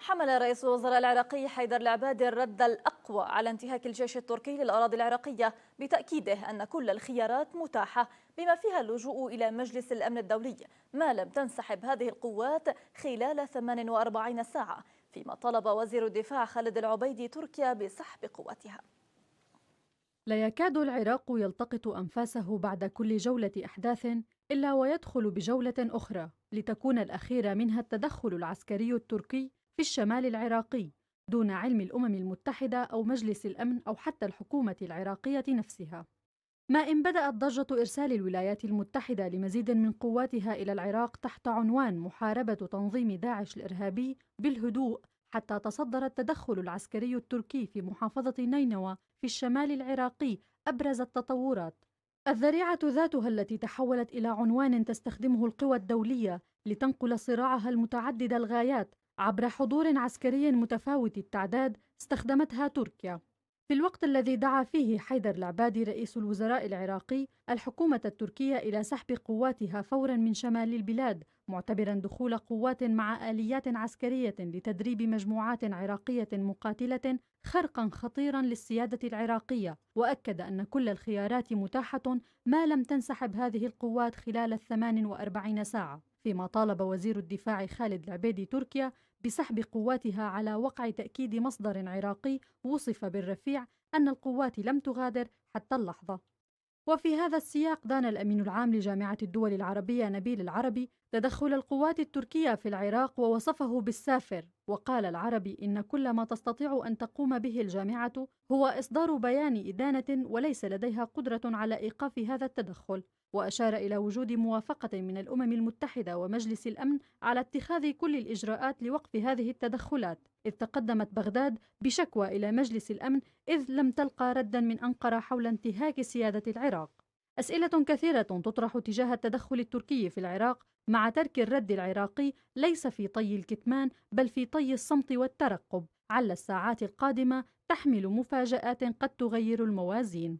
حمل رئيس الوزراء العراقي حيدر العبادي الرد الأقوى على انتهاك الجيش التركي للأراضي العراقية، بتأكيده أن كل الخيارات متاحة بما فيها اللجوء إلى مجلس الأمن الدولي ما لم تنسحب هذه القوات خلال 48 ساعة، فيما طلب وزير الدفاع خالد العبيدي تركيا بسحب قواتها. لا يكاد العراق يلتقط أنفاسه بعد كل جولة أحداث إلا ويدخل بجولة أخرى لتكون الأخيرة منها التدخل العسكري التركي في الشمال العراقي دون علم الأمم المتحدة أو مجلس الأمن أو حتى الحكومة العراقية نفسها. ما إن بدأت ضجة إرسال الولايات المتحدة لمزيد من قواتها إلى العراق تحت عنوان محاربة تنظيم داعش الإرهابي بالهدوء، حتى تصدر التدخل العسكري التركي في محافظة نينوى في الشمال العراقي أبرز التطورات. الذريعة ذاتها التي تحولت إلى عنوان تستخدمه القوى الدولية لتنقل صراعها المتعدد الغايات عبر حضور عسكري متفاوت التعداد استخدمتها تركيا. في الوقت الذي دعا فيه حيدر العبادي رئيس الوزراء العراقي الحكومة التركية إلى سحب قواتها فورا من شمال البلاد، معتبرا دخول قوات مع آليات عسكرية لتدريب مجموعات عراقية مقاتلة خرقا خطيرا للسيادة العراقية، وأكد أن كل الخيارات متاحة ما لم تنسحب هذه القوات خلال 48 ساعة، فيما طالب وزير الدفاع خالد العبيدي تركيا بسحب قواتها على وقع تأكيد مصدر عراقي وصف بالرفيع أن القوات لم تغادر حتى اللحظة. وفي هذا السياق دان الأمين العام لجامعة الدول العربية نبيل العربي تدخل القوات التركية في العراق ووصفه بالسافر، وقال العربي إن كل ما تستطيع أن تقوم به الجامعة هو إصدار بيان إدانة وليس لديها قدرة على إيقاف هذا التدخل، وأشار إلى وجود موافقة من الأمم المتحدة ومجلس الأمن على اتخاذ كل الإجراءات لوقف هذه التدخلات، إذ تقدمت بغداد بشكوى إلى مجلس الأمن إذ لم تلقى ردا من أنقرة حول انتهاك سيادة العراق. أسئلة كثيرة تطرح تجاه التدخل التركي في العراق مع ترك الرد العراقي ليس في طي الكتمان بل في طي الصمت والترقب، عل الساعات القادمة تحمل مفاجآت قد تغير الموازين.